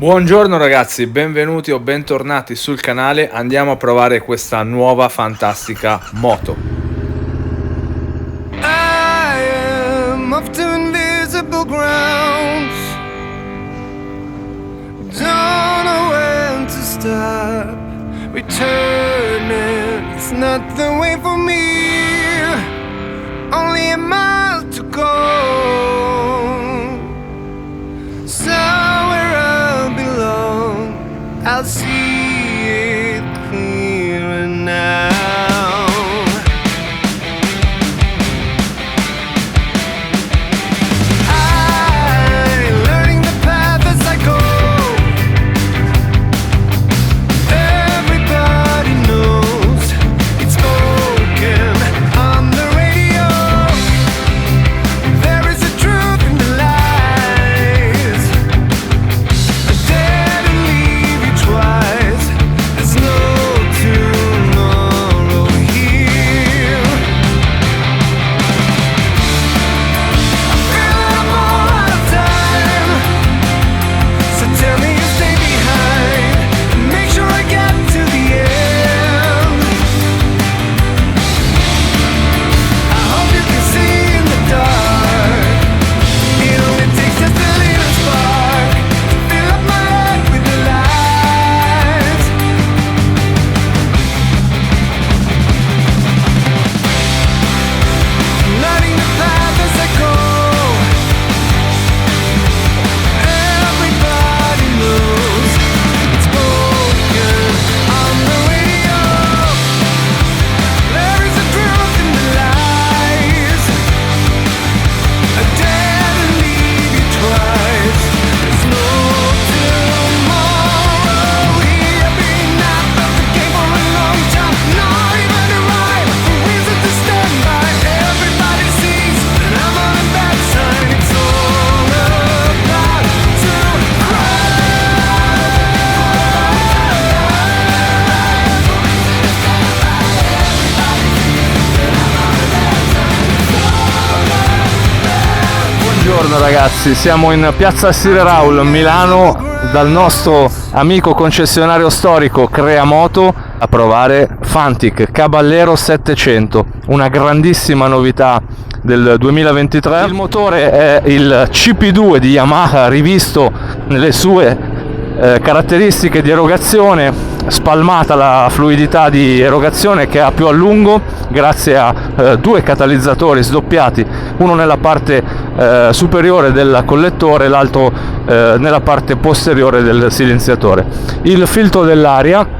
Buongiorno ragazzi, benvenuti o bentornati sul canale. Andiamo a provare questa nuova fantastica moto. I am off to invisible grounds. Don't know when to stop. Returning, it's not the way for me. Only a mile to go. Somewhere I belong. I'll see it clearer now. Buongiorno ragazzi, siamo in piazza Sire Raul, Milano, dal nostro amico concessionario storico Creamoto a provare Fantic Caballero 700, una grandissima novità del 2023. Il motore è il CP2 di Yamaha rivisto nelle sue caratteristiche di erogazione, spalmata la fluidità di erogazione che ha più a lungo grazie a due catalizzatori sdoppiati, uno nella parte superiore del collettore e l'altro nella parte posteriore del silenziatore. Il filtro dell'aria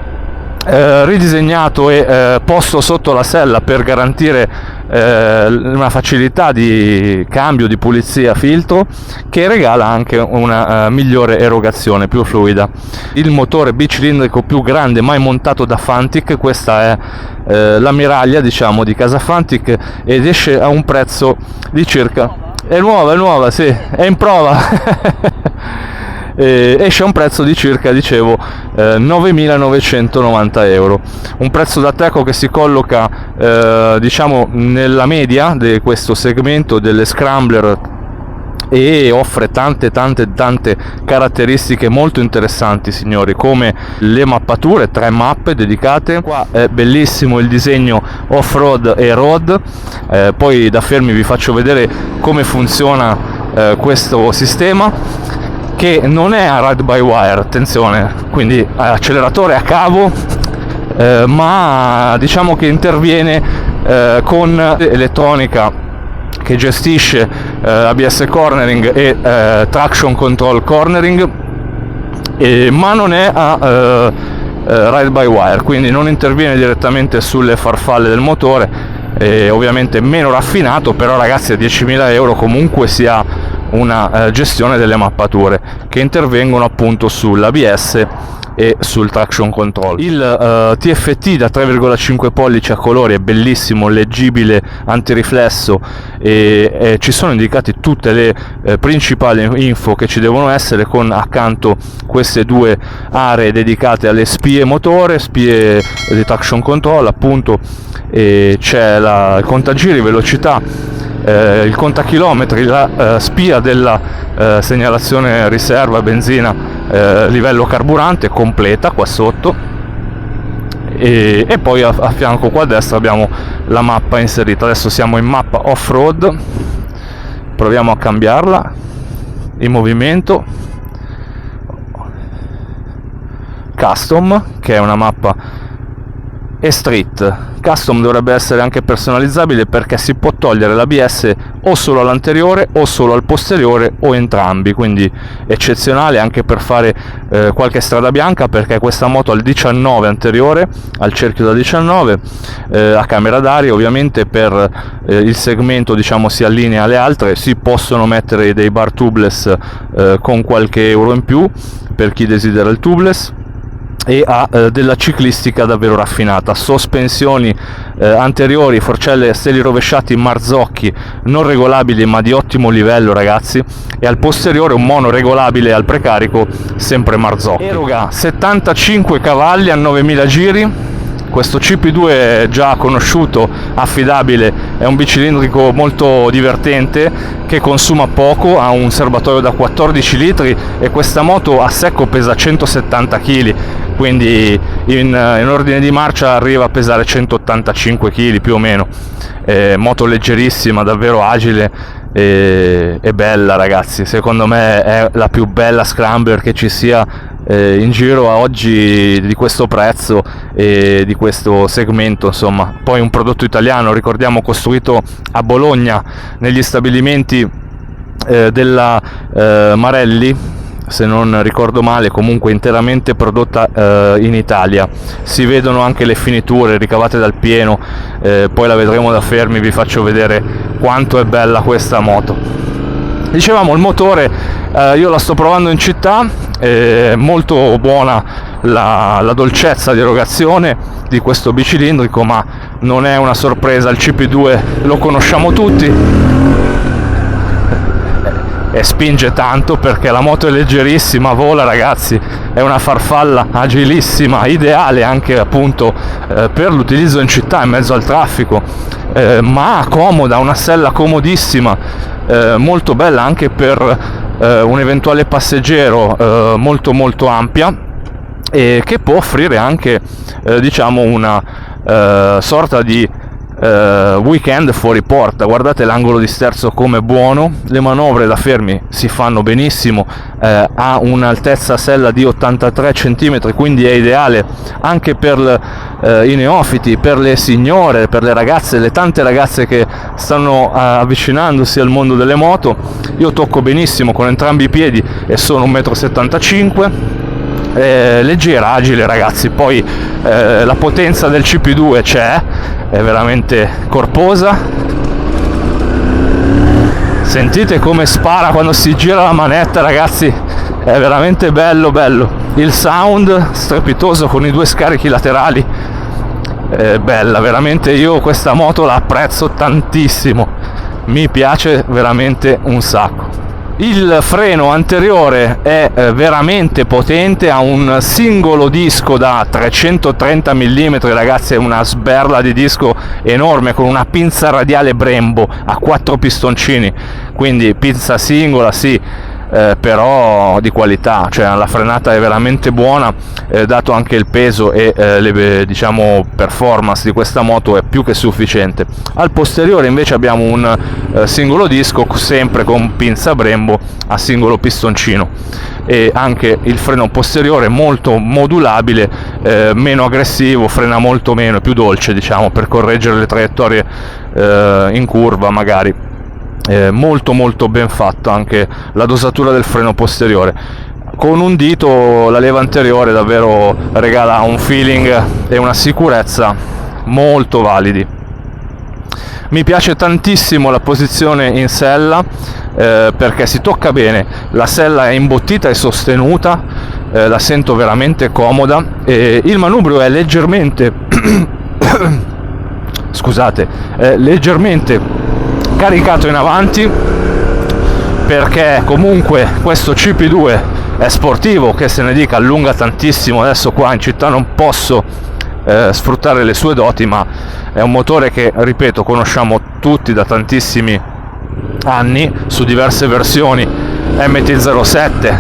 ridisegnato e posto sotto la sella per garantire una facilità di cambio, di pulizia filtro, che regala anche una migliore erogazione, più fluida. Il motore bicilindrico più grande mai montato da Fantic, questa è l'ammiraglia diciamo di casa Fantic, ed esce a un prezzo di circa, è nuova, sì, è in prova. Esce a un prezzo di circa, dicevo, 9.990 euro, un prezzo da teco che si colloca diciamo nella media di questo segmento delle scrambler e offre tante caratteristiche molto interessanti, signori, come le mappature, 3 mappe dedicate. Qua è bellissimo il disegno off-road e road, poi da fermi vi faccio vedere come funziona questo sistema, che non è a ride by wire, attenzione, quindi acceleratore a cavo, ma diciamo che interviene con elettronica che gestisce ABS cornering e traction control cornering, ma non è a ride by wire, quindi non interviene direttamente sulle farfalle del motore, ovviamente meno raffinato, però ragazzi a 10.000 euro comunque si ha una gestione delle mappature che intervengono appunto sull'ABS e sul traction control. Il TFT da 3,5 pollici a colori è bellissimo, leggibile, antiriflesso, e ci sono indicate tutte le principali info che ci devono essere, con accanto queste due aree dedicate alle spie motore, spie di traction control appunto, e c'è il contagiri, velocità, il contachilometri, la spia della segnalazione riserva, benzina, livello carburante completa qua sotto, e poi a fianco qua a destra abbiamo la mappa inserita. Adesso siamo in mappa off-road, proviamo a cambiarla in movimento, custom, che è una mappa, e street. Custom dovrebbe essere anche personalizzabile, perché si può togliere l'ABS o solo all'anteriore o solo al posteriore o entrambi, quindi eccezionale anche per fare qualche strada bianca, perché questa moto ha il 19 anteriore, al cerchio da 19, a camera d'aria. Ovviamente per il segmento, diciamo, si allinea alle altre, si possono mettere dei bar tubeless con qualche euro in più per chi desidera il tubeless, e ha della ciclistica davvero raffinata. Sospensioni anteriori, forcelle steli rovesciati Marzocchi non regolabili ma di ottimo livello, ragazzi, e al posteriore un mono regolabile al precarico sempre Marzocchi. Eroga 75 cavalli a 9000 giri. Questo CP2 è già conosciuto, affidabile, è un bicilindrico molto divertente che consuma poco, ha un serbatoio da 14 litri e questa moto a secco pesa 170 kg, quindi in ordine di marcia arriva a pesare 185 kg più o meno. Moto leggerissima, davvero agile e bella, ragazzi. Secondo me è la più bella scrambler che ci sia in giro a oggi, di questo prezzo e di questo segmento, insomma. Poi un prodotto italiano, ricordiamo, costruito a Bologna negli stabilimenti della Marelli, se non ricordo male, comunque interamente prodotta in Italia. Si vedono anche le finiture ricavate dal pieno, poi la vedremo da fermi, vi faccio vedere quanto è bella questa moto. Dicevamo, il motore io la sto provando in città, molto buona la dolcezza di erogazione di questo bicilindrico, ma non è una sorpresa, il CP2 lo conosciamo tutti e spinge tanto perché la moto è leggerissima, vola, ragazzi, è una farfalla agilissima, ideale anche appunto per l'utilizzo in città in mezzo al traffico, ma comoda, una sella comodissima, molto bella anche per un eventuale passeggero, molto molto ampia, e che può offrire anche diciamo una sorta di weekend fuori porta. Guardate l'angolo di sterzo come buono, le manovre da fermi si fanno benissimo, ha un'altezza sella di 83 cm, quindi è ideale anche per i neofiti, per le signore, per le ragazze, le tante ragazze che stanno avvicinandosi al mondo delle moto. Io tocco benissimo con entrambi i piedi e sono 1,75 m. Leggera, agile, ragazzi. Poi la potenza del CP2 c'è, è veramente corposa. Sentite come spara quando si gira la manetta, ragazzi, è veramente bello. Il sound strepitoso con i due scarichi laterali, bella veramente. Io questa moto la apprezzo tantissimo, mi piace veramente un sacco. Il freno anteriore è veramente potente, ha un singolo disco da 330 mm, ragazzi, è una sberla di disco enorme con una pinza radiale Brembo a 4 pistoncini, quindi pinza singola sì, però di qualità, cioè la frenata è veramente buona, dato anche il peso e le diciamo performance di questa moto è più che sufficiente. Al posteriore invece abbiamo un singolo disco, sempre con pinza Brembo a singolo pistoncino, e anche il freno posteriore molto modulabile, meno aggressivo, frena molto meno, è più dolce, diciamo, per correggere le traiettorie in curva magari. Molto ben fatto anche la dosatura del freno posteriore. Con un dito la leva anteriore davvero regala un feeling e una sicurezza molto validi. Mi piace tantissimo la posizione in sella, perché si tocca bene, la sella è imbottita e sostenuta, la sento veramente comoda, e il manubrio è leggermente scusate, leggermente caricato in avanti, perché comunque questo CP2 è sportivo, che se ne dica, allunga tantissimo. Adesso qua in città non posso sfruttare le sue doti, ma è un motore che, ripeto, conosciamo tutti da tantissimi anni su diverse versioni, MT-07,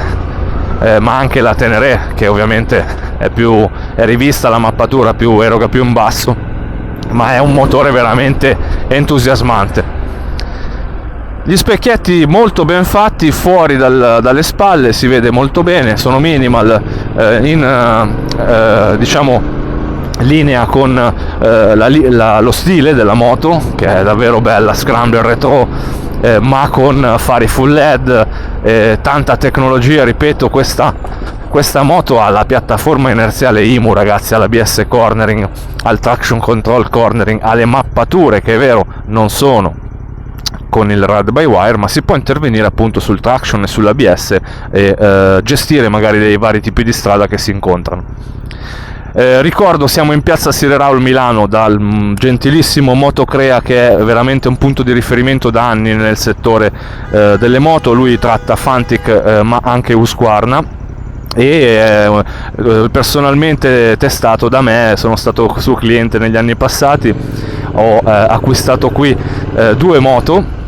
ma anche la Ténéré, che ovviamente è rivista la mappatura, eroga più in basso, ma è un motore veramente entusiasmante. Gli specchietti molto ben fatti fuori dalle spalle, si vede molto bene, sono minimal, diciamo linea con lo stile della moto, che è davvero bella, Scrambler retro, ma con fari full LED, tanta tecnologia. Ripeto, questa moto ha la piattaforma inerziale IMU, ragazzi, all'ABS cornering, al traction control cornering, alle mappature, che è vero non sono con il ride by wire, ma si può intervenire appunto sul traction e sull'ABS e gestire magari dei vari tipi di strada che si incontrano. Ricordo, siamo in piazza Sireraul Milano dal gentilissimo Motocrea, che è veramente un punto di riferimento da anni nel settore delle moto. Lui tratta Fantic ma anche Husqvarna, e personalmente testato da me, sono stato suo cliente negli anni passati, ho acquistato qui 2 moto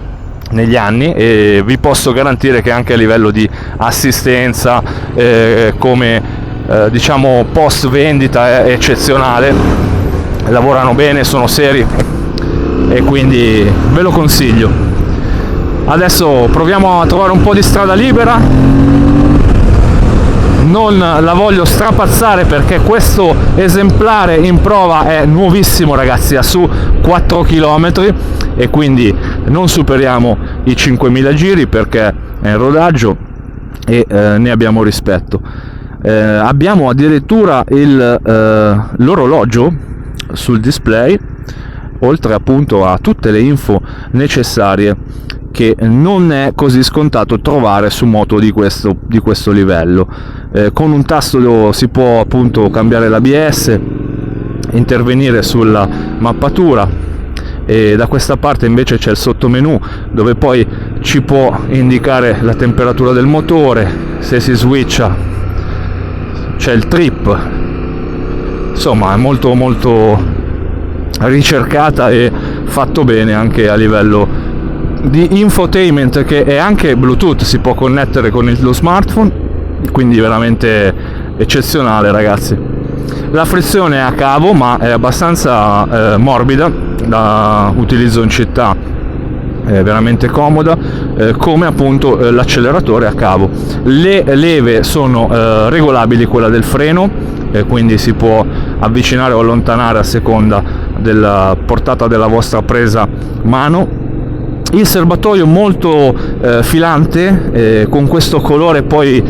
negli anni, e vi posso garantire che anche a livello di assistenza, come diciamo post vendita, è eccezionale. Lavorano bene, sono seri, e quindi ve lo consiglio. Adesso proviamo a trovare un po' di strada libera. Non la voglio strapazzare perché questo esemplare in prova è nuovissimo, ragazzi, ha su 4 km, e quindi non superiamo i 5.000 giri perché è in rodaggio e ne abbiamo rispetto. Abbiamo addirittura l'orologio sul display, oltre appunto a tutte le info necessarie che non è così scontato trovare su moto di questo livello. Con un tasto si può appunto cambiare l'ABS, intervenire sulla mappatura, e da questa parte invece c'è il sottomenu dove poi ci può indicare la temperatura del motore. Se si switcha c'è il trip, insomma è molto molto ricercata e fatto bene anche a livello di infotainment, che è anche Bluetooth, si può connettere con lo smartphone, quindi veramente eccezionale, ragazzi. La frizione è a cavo, ma è abbastanza morbida da utilizzo in città, è veramente comoda, come appunto l'acceleratore a cavo. Le leve sono regolabili, quella del freno, quindi si può avvicinare o allontanare a seconda della portata della vostra presa mano. Il serbatoio molto filante, con questo colore poi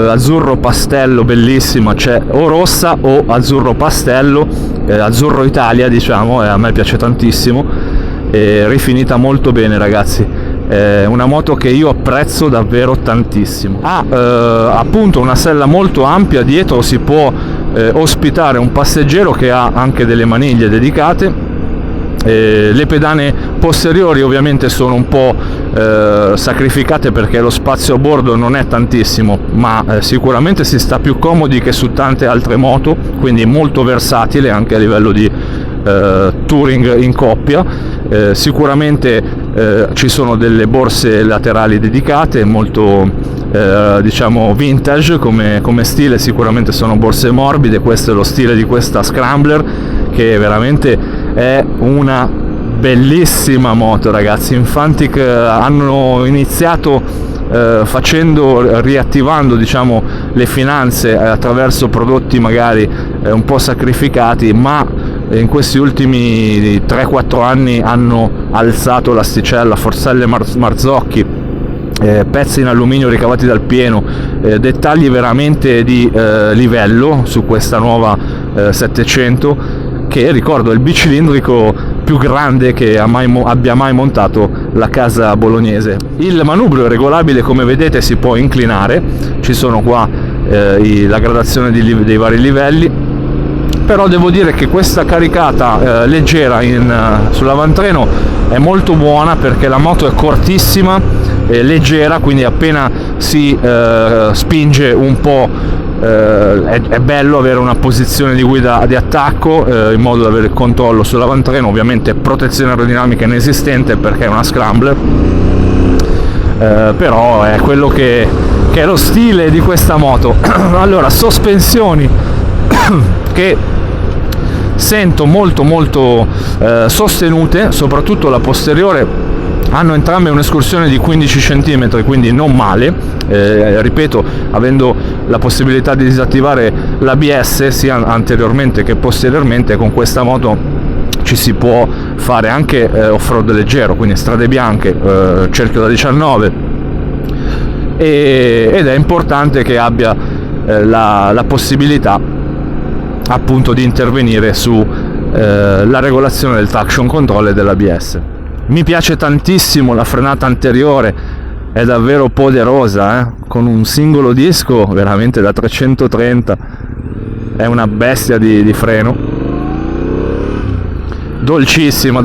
azzurro pastello bellissimo, c'è o rossa o azzurro pastello, azzurro Italia diciamo, e a me piace tantissimo, rifinita molto bene, ragazzi. È una moto che io apprezzo davvero tantissimo. Ha appunto una sella molto ampia, dietro si può ospitare un passeggero che ha anche delle maniglie dedicate. Le pedane posteriori ovviamente sono un po' sacrificate perché lo spazio a bordo non è tantissimo, ma sicuramente si sta più comodi che su tante altre moto, quindi molto versatile anche a livello di touring in coppia. Sicuramente ci sono delle borse laterali dedicate, molto diciamo vintage come stile, sicuramente sono borse morbide. Questo è lo stile di questa Scrambler, che veramente è una bellissima moto, ragazzi. In Fantic hanno iniziato riattivando diciamo le finanze attraverso prodotti magari un po' sacrificati, ma in questi ultimi 3-4 anni hanno alzato l'asticella, forselle Marzocchi, pezzi in alluminio ricavati dal pieno, dettagli veramente di livello su questa nuova 700, che ricordo è il bicilindrico più grande che abbia mai montato la casa bolognese. Il manubrio è regolabile, come vedete si può inclinare, ci sono qua la gradazione dei vari livelli, però devo dire che questa caricata leggera sull'avantreno è molto buona, perché la moto è cortissima, leggera, quindi appena si spinge un po' è bello avere una posizione di guida di attacco, in modo da avere il controllo sull'avantreno. Ovviamente protezione aerodinamica inesistente perché è una Scrambler, però è quello che che è lo stile di questa moto. Allora, sospensioni che sento molto sostenute, soprattutto la posteriore. Hanno entrambe un'escursione di 15 cm, quindi non male. Ripeto, avendo la possibilità di disattivare l'ABS sia anteriormente che posteriormente, con questa moto ci si può fare anche off-road leggero, quindi strade bianche, cerchio da 19, ed è importante che abbia la possibilità appunto di intervenire su la regolazione del traction control e dell'ABS. Mi piace tantissimo la frenata anteriore, è davvero poderosa, con un singolo disco veramente da 330, è una bestia di freno, dolcissima,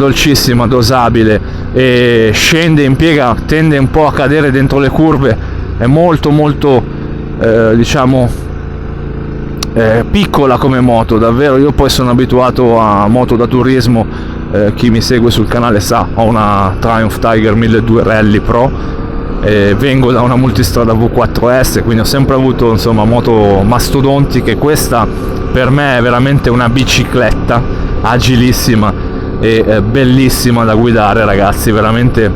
dosabile, e scende in piega, tende un po' a cadere dentro le curve, è molto piccola come moto, davvero. Io poi sono abituato a moto da turismo, chi mi segue sul canale sa, ho una Triumph Tiger 1200 Rally Pro, vengo da una multistrada V4S, quindi ho sempre avuto insomma moto mastodontiche. Questa per me è veramente una bicicletta agilissima e bellissima da guidare, ragazzi, veramente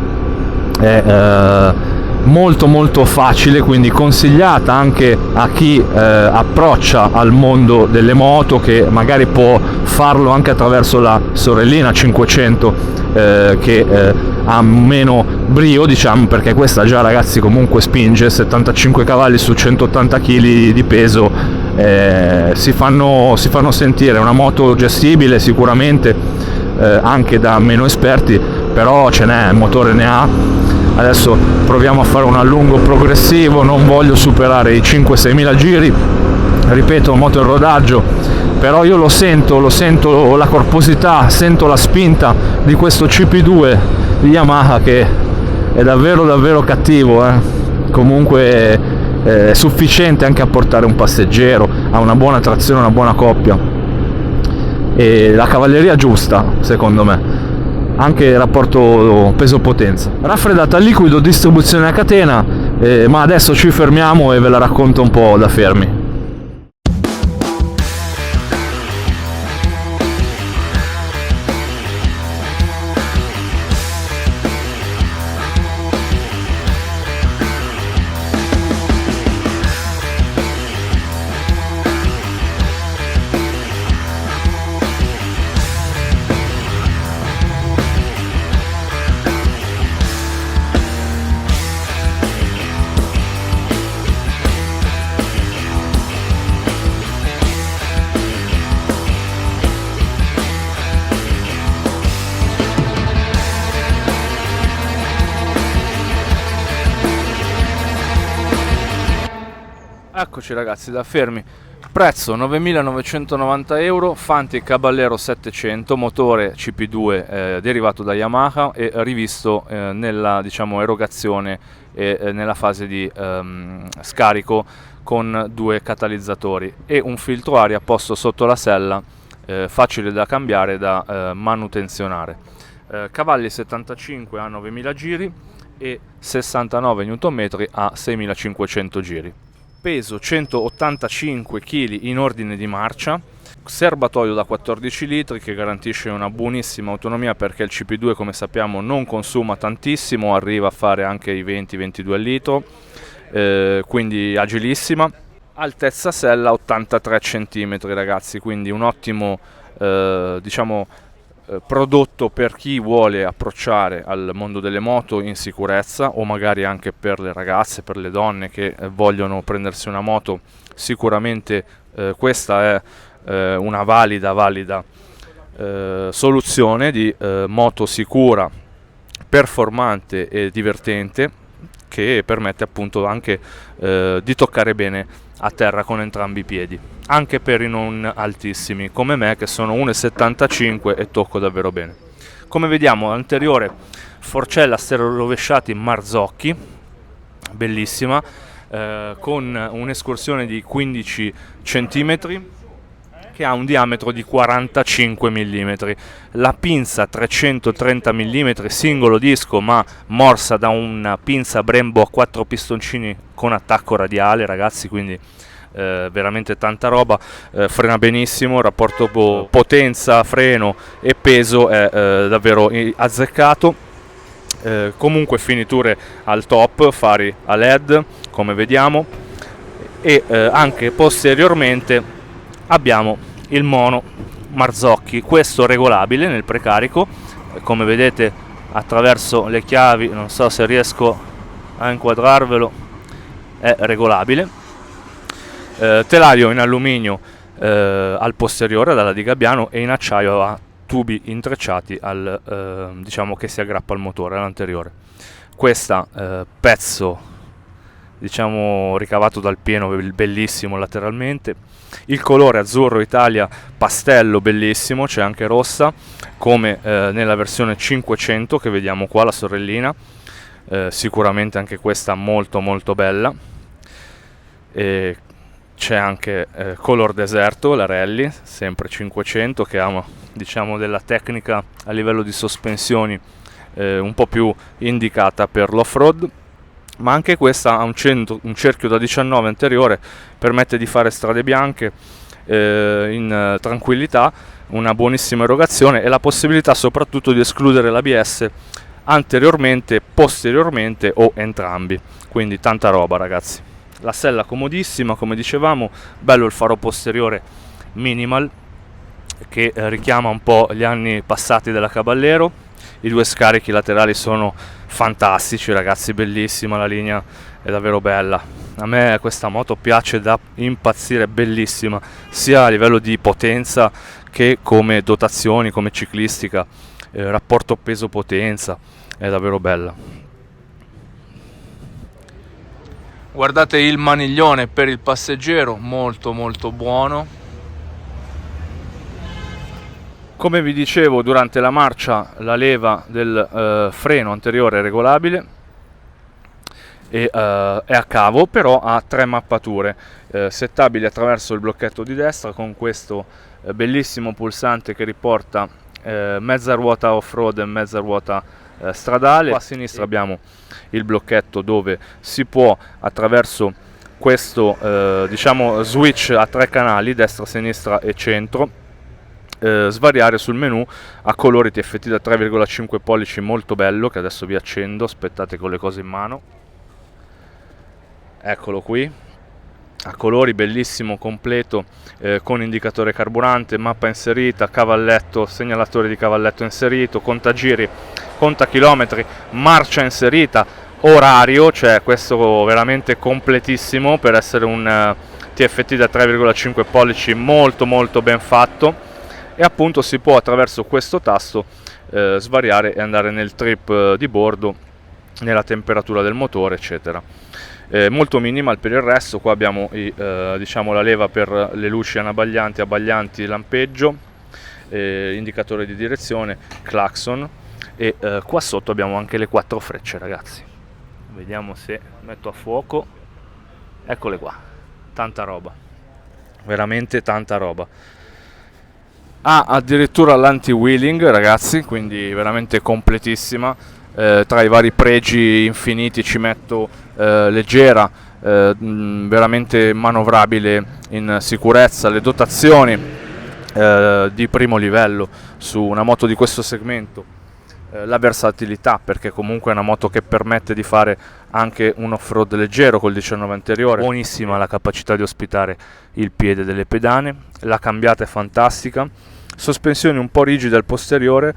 è molto facile, quindi consigliata anche a chi approccia al mondo delle moto, che magari può farlo anche attraverso la sorellina 500, che ha meno brio, diciamo, perché questa già, ragazzi, comunque spinge 75 cavalli su 180 kg di peso, si fanno sentire. È una moto gestibile sicuramente, anche da meno esperti, però ce n'è, il motore ne ha. Adesso proviamo a fare un allungo progressivo, non voglio superare i 5-6 mila giri, ripeto, moto in rodaggio, però io lo sento la corposità, sento la spinta di questo CP2 di Yamaha, che è davvero cattivo, comunque è sufficiente anche a portare un passeggero, ha una buona trazione, una buona coppia e la cavalleria giusta, secondo me, anche rapporto peso-potenza. Raffreddata a liquido, distribuzione a catena, ma adesso ci fermiamo e ve la racconto un po' da fermi. Eccoci, ragazzi, da fermi. Prezzo 9.990 euro, Fanti Caballero 700, motore CP2 derivato da Yamaha e rivisto nella, diciamo, erogazione e nella fase di scarico, con 2 catalizzatori e un filtro aria posto sotto la sella, facile da cambiare, da manutenzionare. Cavalli 75 a 9.000 giri e 69 Nm a 6.500 giri. Peso 185 kg in ordine di marcia, serbatoio da 14 litri che garantisce una buonissima autonomia, perché il CP2, come sappiamo, non consuma tantissimo, arriva a fare anche i 20-22 litri, quindi agilissima. Altezza sella 83 cm, ragazzi, quindi un ottimo prodotto per chi vuole approcciare al mondo delle moto in sicurezza, o magari anche per le ragazze, per le donne che vogliono prendersi una moto. Sicuramente questa è una valida soluzione di moto sicura, performante e divertente, che permette appunto anche di toccare bene a terra con entrambi i piedi, anche per i non altissimi come me, che sono 1,75 e tocco davvero bene. Come vediamo, anteriore forcella stereo rovesciati Marzocchi, bellissima, con un'escursione di 15 cm che ha un diametro di 45 mm, la pinza 330 mm singolo disco ma morsa da una pinza Brembo a 4 pistoncini con attacco radiale, ragazzi, quindi veramente tanta roba. Frena benissimo, rapporto potenza, freno e peso è davvero azzeccato. Comunque finiture al top, fari a LED come vediamo, e anche posteriormente abbiamo il mono Marzocchi, questo regolabile nel precarico, come vedete attraverso le chiavi, non so se riesco a inquadrarvelo, è regolabile. Telaio in alluminio al posteriore dalla di Gabbiano e in acciaio a tubi intrecciati diciamo che si aggrappa al motore all'anteriore. Questa pezzo diciamo ricavato dal pieno, bellissimo lateralmente. Il colore azzurro Italia pastello, bellissimo, c'è anche rossa come nella versione 500 che vediamo qua, la sorellina, sicuramente anche questa molto molto bella. C'è anche color deserto, la Rally, sempre 500, che ha diciamo della tecnica a livello di sospensioni un po' più indicata per l'off-road, ma anche questa ha un cerchio da 19 anteriore, permette di fare strade bianche in tranquillità, una buonissima erogazione e la possibilità soprattutto di escludere l'ABS anteriormente, posteriormente o entrambi, quindi tanta roba, ragazzi. La sella comodissima, come dicevamo, bello il faro posteriore minimal che richiama un po' gli anni passati della Caballero. I due scarichi laterali sono fantastici, ragazzi, bellissima, la linea è davvero bella. A me questa moto piace da impazzire, bellissima, sia a livello di potenza che come dotazioni, come ciclistica, rapporto peso-potenza, è davvero bella. Guardate il maniglione per il passeggero, molto molto buono. Come vi dicevo, durante la marcia la leva del freno anteriore è regolabile e è a cavo, però ha 3 mappature settabili attraverso il blocchetto di destra con questo bellissimo pulsante che riporta mezza ruota off-road e mezza ruota stradale. Qua a sinistra abbiamo il blocchetto dove si può attraverso questo diciamo switch a 3 canali, destra, sinistra e centro, svariare sul menu a colori TFT da 3,5 pollici molto bello, che adesso vi accendo, aspettate con le cose in mano, eccolo qui, a colori, bellissimo, completo, con indicatore carburante, mappa inserita, cavalletto, segnalatore di cavalletto inserito, contagiri, contachilometri, marcia inserita, orario, cioè questo veramente completissimo per essere un TFT da 3,5 pollici molto molto ben fatto. E appunto si può attraverso questo tasto svariare e andare nel trip di bordo, nella temperatura del motore, eccetera. Molto minimal per il resto. Qua abbiamo diciamo la leva per le luci anabaglianti, abbaglianti, lampeggio, indicatore di direzione, clacson, e qua sotto abbiamo anche le 4 frecce, ragazzi. Vediamo se metto a fuoco, eccole qua, tanta roba, veramente tanta roba. Ha addirittura l'anti-wheeling, ragazzi, quindi veramente completissima. Tra i vari pregi infiniti ci metto leggera, veramente manovrabile in sicurezza, le dotazioni di primo livello su una moto di questo segmento, la versatilità, perché comunque è una moto che permette di fare anche un off-road leggero col 19 anteriore, buonissima la capacità di ospitare il piede delle pedane, la cambiata è fantastica, sospensioni un po' rigide al posteriore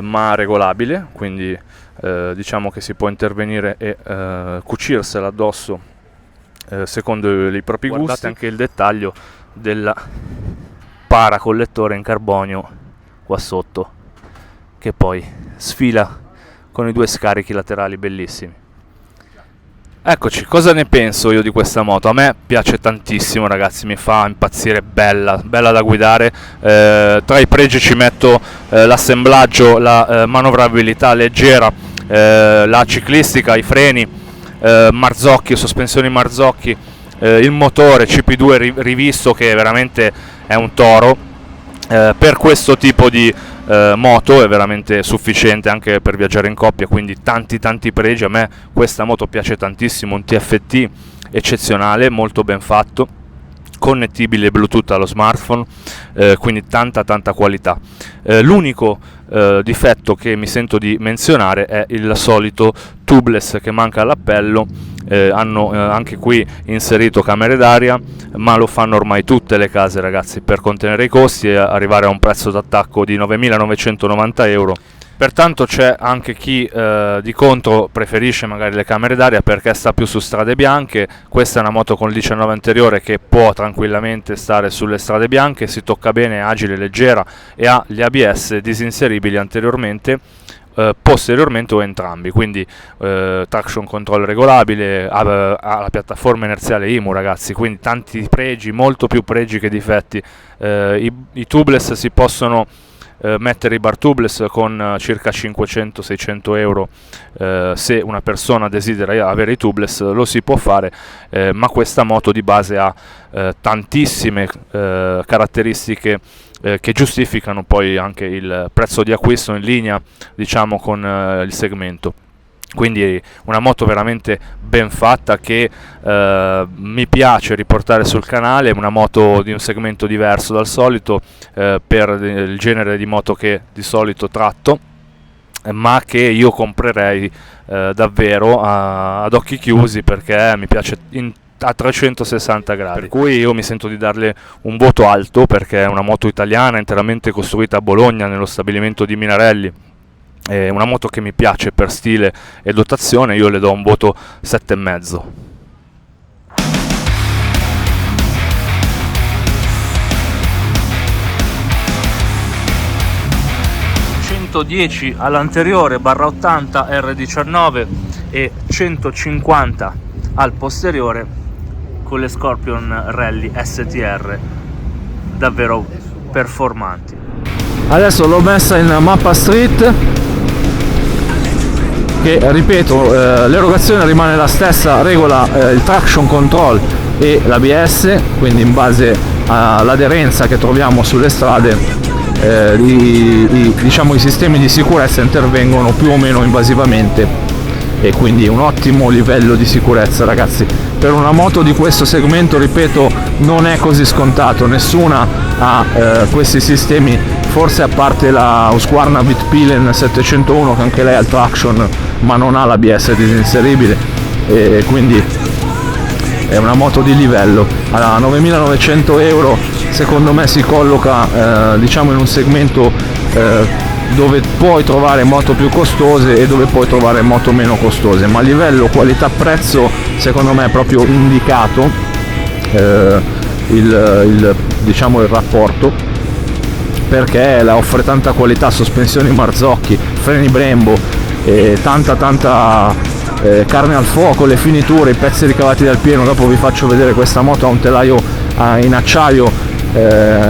ma regolabile, quindi diciamo che si può intervenire e cucirsela addosso secondo i propri gusti. Guardate anche il dettaglio del paracollettore in carbonio qua sotto, che poi sfila con i 2 scarichi laterali bellissimi. Eccoci, cosa ne penso io di questa moto? A me piace tantissimo, ragazzi, mi fa impazzire, bella da guidare. Tra i pregi ci metto l'assemblaggio, la manovrabilità leggera, la ciclistica, i freni Marzocchi, sospensioni Marzocchi, il motore CP2 rivisto, che veramente è un toro. Per questo tipo di moto è veramente sufficiente anche per viaggiare in coppia, quindi tanti pregi. A me questa moto piace tantissimo, un TFT eccezionale, molto ben fatto, connettibile Bluetooth allo smartphone, quindi tanta qualità. L'unico difetto che mi sento di menzionare è il solito tubeless che manca all'appello. Hanno anche qui inserito camere d'aria, ma lo fanno ormai tutte le case, ragazzi, per contenere i costi e arrivare a un prezzo d'attacco di 9.990 euro. Pertanto c'è anche chi di contro preferisce magari le camere d'aria perché sta più su strade bianche. Questa è una moto con il 19 anteriore che può tranquillamente stare sulle strade bianche, si tocca bene, è agile, leggera e ha gli ABS disinseribili anteriormente, posteriormente o entrambi, quindi traction control regolabile, ha la piattaforma inerziale IMU, ragazzi, quindi tanti pregi, molto più pregi che difetti. I tubeless si possono mettere i bar tubeless con circa 500-600 euro, se una persona desidera avere i tubeless lo si può fare, ma questa moto di base ha tantissime caratteristiche che giustificano poi anche il prezzo di acquisto in linea, diciamo, con il segmento. Quindi una moto veramente ben fatta che mi piace riportare sul canale, una moto di un segmento diverso dal solito, per il genere di moto che di solito tratto, ma che io comprerei davvero ad occhi chiusi, perché mi piace a 360 gradi, per cui io mi sento di darle un voto alto, perché è una moto italiana interamente costruita a Bologna nello stabilimento di Minarelli. È una moto che mi piace per stile e dotazione, io le do un voto 7,5. 110 all'anteriore /80 R19 e 150 al posteriore con le Scorpion Rally STR, davvero performanti. Adesso l'ho messa in mappa street, che ripeto, l'erogazione rimane la stessa, regola il traction control e l'ABS, quindi in base all'aderenza che troviamo sulle strade diciamo i sistemi di sicurezza intervengono più o meno invasivamente, e quindi un ottimo livello di sicurezza, ragazzi. Per una moto di questo segmento, ripeto, non è così scontato, nessuna ha questi sistemi, forse a parte la Husqvarna Vitpilen 701 che anche lei ha il traction ma non ha l'ABS disinseribile, e quindi è una moto di livello. A 9.900 euro secondo me si colloca diciamo in un segmento dove puoi trovare moto più costose e dove puoi trovare moto meno costose, ma a livello qualità-prezzo secondo me è proprio indicato diciamo il rapporto, perché la offre tanta qualità, sospensioni Marzocchi, freni Brembo, tanta carne al fuoco, le finiture, i pezzi ricavati dal pieno. Dopo vi faccio vedere questa moto, ha un telaio in acciaio,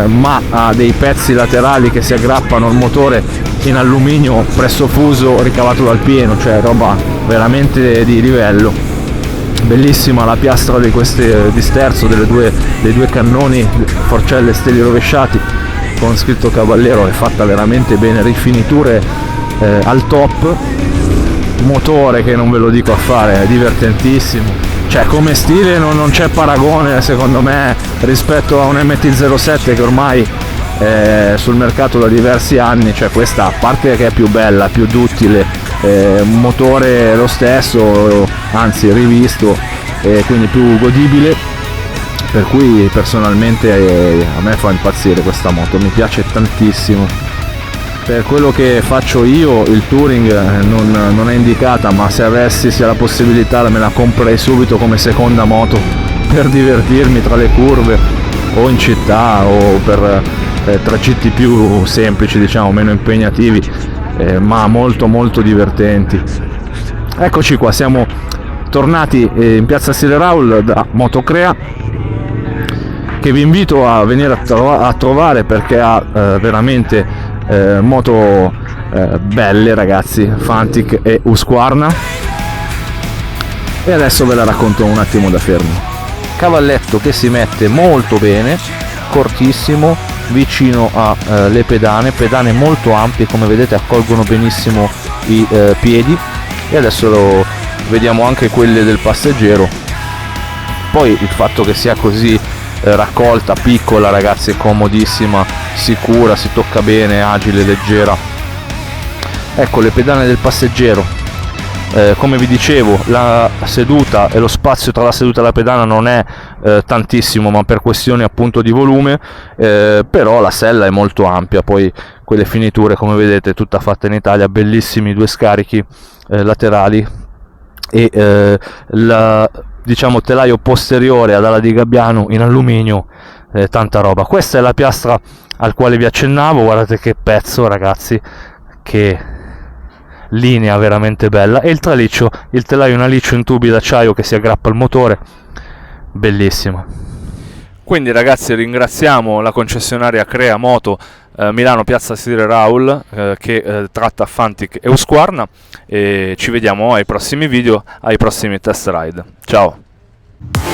ma ha dei pezzi laterali che si aggrappano al motore in alluminio presso fuso ricavato dal pieno, cioè roba veramente di livello. Bellissima la piastra di queste di sterzo dei due cannoni, forcelle steli rovesciati con scritto Cavallero, è fatta veramente bene, rifiniture al top, motore che non ve lo dico a fare, è divertentissimo, cioè come stile non c'è paragone secondo me rispetto a un MT-07 che ormai è sul mercato da diversi anni. Cioè questa, a parte che è più bella, più duttile, un motore lo stesso, anzi rivisto, quindi più godibile, per cui personalmente a me fa impazzire questa moto, mi piace tantissimo. Per quello che faccio io il touring non è indicata, ma se avessi la possibilità me la comprerei subito come seconda moto per divertirmi tra le curve o in città o per tragitti più semplici, diciamo meno impegnativi, ma molto divertenti. Eccoci qua, siamo tornati in piazza Stile Raul da Motocrea, che vi invito a venire a trovare perché ha veramente moto belle, ragazzi, Fantic e Husqvarna, e adesso ve la racconto un attimo da fermo. cavalletto che si mette molto bene, cortissimo, vicino alle pedane molto ampie, come vedete accolgono benissimo i piedi. E adesso vediamo anche quelle del passeggero. Poi il fatto che sia così raccolta, piccola, ragazzi, è comodissima, sicura, si tocca bene, agile, leggera. Ecco le pedane del passeggero. Come vi dicevo, la seduta e lo spazio tra la seduta e la pedana non è tantissimo, ma per questioni appunto di volume, però la sella è molto ampia. Poi quelle finiture, come vedete, tutta fatta in Italia, bellissimi due scarichi laterali, e diciamo telaio posteriore ad ala di gabbiano in alluminio, tanta roba. Questa è la piastra al quale vi accennavo, guardate che pezzo, ragazzi, che linea veramente bella. E il traliccio, il telaio in aliccio in tubi d'acciaio che si aggrappa al motore, bellissimo. Quindi ragazzi, ringraziamo la concessionaria Crea Moto Milano Piazza Sire Raul che tratta Fantic e Husqvarna, e ci vediamo ai prossimi video, ai prossimi test ride. Ciao.